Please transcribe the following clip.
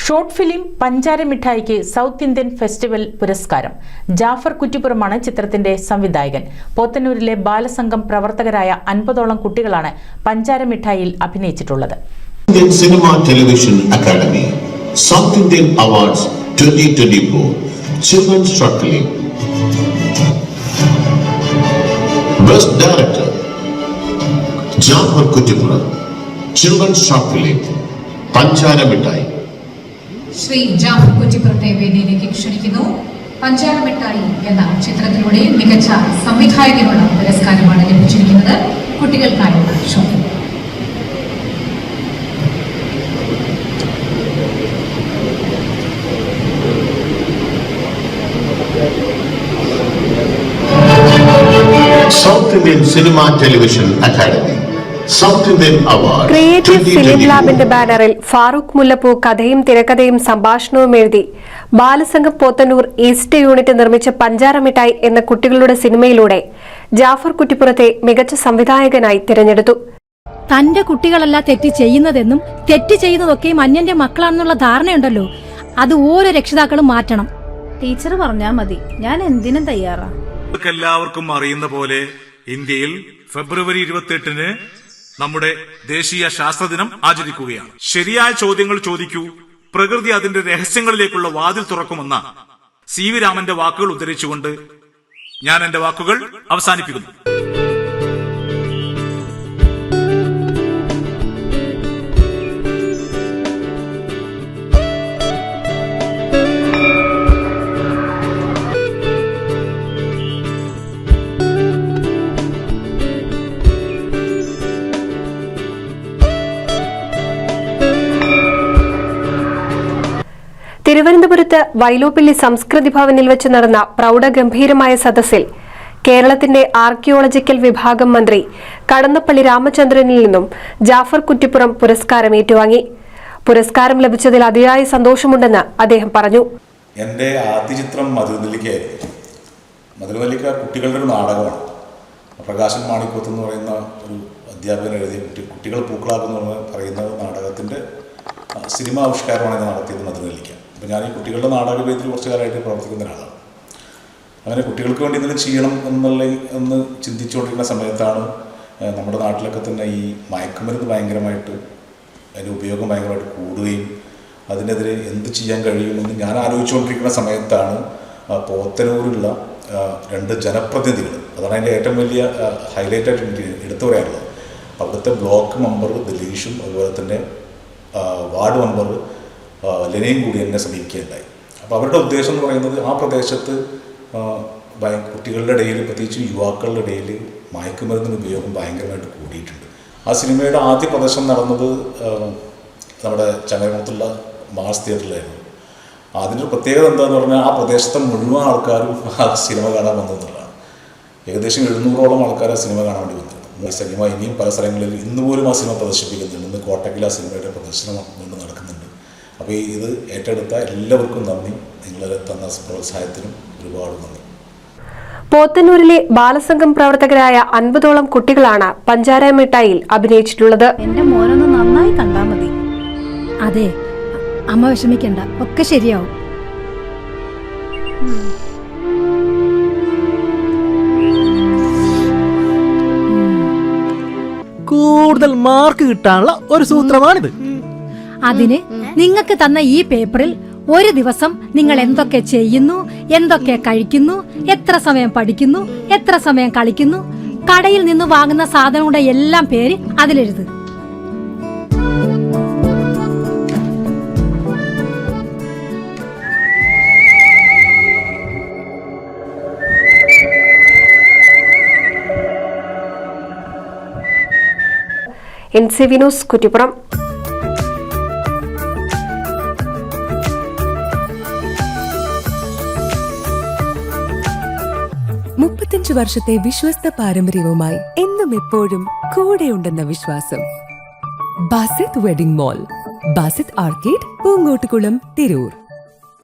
Short film പഞ്ചാര മിഠായിക്ക് south Indian festival പുരസ്കാരം. ജാഫർ കുറ്റിപ്പുറമാണ് ചിത്രത്തിന്റെ സംവിധായകൻ. പോത്തന്നൂരിലെ ബാലസംഘം പ്രവർത്തകരായ 50ഓളം കുട്ടികളാണ് പഞ്ചാര മിഠായിയിൽ അഭിനയിച്ചിട്ടുള്ളത്. Indian Cinema Television Academy South Indian Awards 2024 Children's Short Film Best Director Jafar Kuttipuram Children's Short Film പഞ്ചാര മിഠായി. ശ്രീ ജാഫർ കുറ്റിപ്പുറത്തെ വേദിയിലേക്ക് ക്ഷണിക്കുന്നു. പഞ്ചാര മിഠായി എന്ന ചിത്രത്തിലൂടെ മികച്ച സംവിധായകനുള്ള പുരസ്കാരമാണ് ലഭിച്ചിരിക്കുന്നത്. കുട്ടികൾക്കായുള്ള short. South Indian Cinema Television Academy South Indian Award creative film ലാബിന്റെ ബാനറിൽ ഫാറൂഖ് മുല്ലപ്പൂ കഥയും തിരക്കഥയും സംഭാഷണവും എഴുതി ബാലസംഘം പോത്തന്നൂർ ഈസ്റ്റ് യൂണിറ്റ് നിർമ്മിച്ച പഞ്ചാര മിഠായി എന്ന കുട്ടികളുടെ സിനിമയിലൂടെ ജാഫർ കുറ്റിപ്പുറത്തെ മികച്ച സംവിധായകനായി തിരഞ്ഞെടുത്തു. തന്റെ കുട്ടികളല്ല തെറ്റ് ചെയ്യുന്നതെന്നും തെറ്റ് ചെയ്യുന്നതൊക്കെയും അന്യന്റെ മക്കളാണെന്നുള്ള ധാരണയുണ്ടല്ലോ, അത് ഓരോ രക്ഷിതാക്കളും മാറ്റണം. ടീച്ചർ പറഞ്ഞാൽ മതി, ഞാൻ എന്തിനും തയ്യാറാ. എല്ലാവർക്കും അറിയുന്ന പോലെ ഇന്ത്യയിൽ ഫെബ്രുവരി 28-ന് നമ്മുടെ ദേശീയ ശാസ്ത്രദിനം ആചരിക്കുകയാണ്. ശരിയായ ചോദ്യങ്ങൾ ചോദിക്കൂ, പ്രകൃതി അതിന്റെ രഹസ്യങ്ങളിലേക്കുള്ള വാതിൽ തുറക്കുമെന്ന CV രാമന്റെ വാക്കുകൾ ഉദ്ധരിച്ചുകൊണ്ട് ഞാൻ എന്റെ വാക്കുകൾ അവസാനിപ്പിക്കുന്നു. തിരുവനന്തപുരത്ത് വൈലോപ്പിള്ളി സംസ്കൃതി ഭവനിൽ വെച്ച് നടന്ന പ്രൗഢഗംഭീരമായ സദസ്സിൽ കേരളത്തിന്റെ ആർക്കിയോളജിക്കൽ വിഭാഗം മന്ത്രി കടന്നപ്പള്ളി രാമചന്ദ്രനിൽ നിന്നും ജാഫർ കുറ്റിപ്പുറം പുരസ്കാരം ഏറ്റുവാങ്ങി. പുരസ്കാരം ലഭിച്ചതിൽ അതിയായ സന്തോഷമുണ്ടെന്ന് അദ്ദേഹം പറഞ്ഞു. എൻ്റെ ആദ്യ ചിത്രം മധുരനെല്ലിക്കയായിരുന്നു. മധുരനെല്ലിക്ക കുട്ടികളുടെ ഒരു നാടകമാണ്. പ്രകാശൻ മാണിക്കോത്ത് എന്ന് പറയുന്ന ഒരു അധ്യാപകൻ എഴുതിയ കുട്ടികൾ പൂക്കളാക്കുന്നു പറയുന്ന നാടകത്തിൻ്റെ സിനിമ ആവിഷ്കാരമാണ് ഞാൻ നടത്തിയത് മധുരനെല്ലിക്ക. അപ്പോൾ ഞാൻ ഈ കുട്ടികളുടെ നാടകവേദിയിൽ കുറച്ച് കാലമായിട്ട് പ്രവർത്തിക്കുന്ന ഒരാളാണ്. അങ്ങനെ കുട്ടികൾക്ക് വേണ്ടി എന്തെങ്കിലും ചെയ്യണം എന്ന് ചിന്തിച്ചുകൊണ്ടിരിക്കുന്ന സമയത്താണ് നമ്മുടെ നാട്ടിലൊക്കെ തന്നെ ഈ മയക്കുമരുന്ന് ഭയങ്കരമായിട്ട് അതിൻ്റെ ഉപയോഗം ഭയങ്കരമായിട്ട് കൂടുകയും അതിനെതിരെ എന്ത് ചെയ്യാൻ കഴിയുമെന്ന് ഞാൻ ആലോചിച്ചുകൊണ്ടിരിക്കുന്ന സമയത്താണ് പോത്തനൂരുള്ള 2 ജനപ്രതിനിധികൾ, അതാണ് അതിൻ്റെ ഏറ്റവും വലിയ ഹൈലൈറ്റായിട്ട് എനിക്ക് എടുത്തു പറയാനുള്ളത്. അവിടുത്തെ ബ്ലോക്ക് മെമ്പർ ദിലീഷും അതുപോലെ തന്നെ വാർഡ് മെമ്പർ ലെനയും കൂടി എന്നെ സമീപിക്കുകയുണ്ടായി. അപ്പോൾ അവരുടെ ഉദ്ദേശം എന്ന് പറയുന്നത് ആ പ്രദേശത്ത് കുട്ടികളുടെ ഇടയിൽ, പ്രത്യേകിച്ച് യുവാക്കളുടെ ഇടയിൽ മയക്കുമരുന്നിന് ഉപയോഗം ഭയങ്കരമായിട്ട് കൂടിയിട്ടുണ്ട്. ആ സിനിമയുടെ ആദ്യ പ്രദർശനം നടന്നത് നമ്മുടെ ചങ്ങരകുളത്തുള്ള മാസ് തിയേറ്ററിലായിരുന്നു. അതിൻ്റെ ഒരു പ്രത്യേകത എന്താണെന്ന് പറഞ്ഞാൽ ആ പ്രദേശത്തെ മുഴുവൻ ആൾക്കാരും ആ സിനിമ കാണാൻ വന്നതെന്നുള്ളതാണ്. ഏകദേശം 700ഓളം ആൾക്കാർ ആ സിനിമ കാണാൻ വേണ്ടി വന്നിട്ടുണ്ട്. ഈ സിനിമ ഇനിയും പല സ്ഥലങ്ങളിൽ ഇന്ന് പോലും ആ സിനിമ പ്രദർശിപ്പിക്കുന്നുണ്ട്. ഇന്ന് കോട്ടക്കിൽ ആ സിനിമയുടെ പ്രദർശനം കൊണ്ട് നടക്കുന്നുണ്ട്. അപ്പോൾ ഇത് ഏറ്റെടുത്ത എല്ലാവർക്കും നന്ദി. നിങ്ങൾ തന്ന പ്രോത്സാഹനത്തിനും ഒരുപാട് നന്ദി. പോത്തന്നൂരിലെ ബാലസംഘം പ്രവർത്തകരായ 50ഓളം കുട്ടികളാണ് പഞ്ചാര മിഠായിയിൽ അഭിനയിച്ചിട്ടുള്ളത്. എന്റെ മോനൊന്ന് നന്നായി കണ്ടാ മതി. അതെ, അമ്മ വിഷമിക്കണ്ട, ഒക്കെ ശരിയാവും. കൂടുതൽ മാർക്ക് കിട്ടാനുള്ള ഒരു സൂത്രമാണിത്. അതിന് നിങ്ങൾക്ക് തന്ന ഈ പേപ്പറിൽ ഒരു ദിവസം നിങ്ങൾ എന്തൊക്കെ ചെയ്യുന്നു, എന്തൊക്കെ കഴിക്കുന്നു, എത്ര സമയം പഠിക്കുന്നു, എത്ര സമയം കളിക്കുന്നു, കടയിൽ നിന്ന് വാങ്ങുന്ന സാധനങ്ങളുടെ എല്ലാം പേര് അതിലെഴുത്. NCV news Kuttippuram. 35 വർഷത്തെ വിശ്വസ്ത പാരമ്പര്യവുമായി എന്നും എപ്പോഴും കൂടെയുണ്ടെന്ന വിശ്വാസം. Basith wedding mall, Basith arcade, Poonkottukulam, Tirur.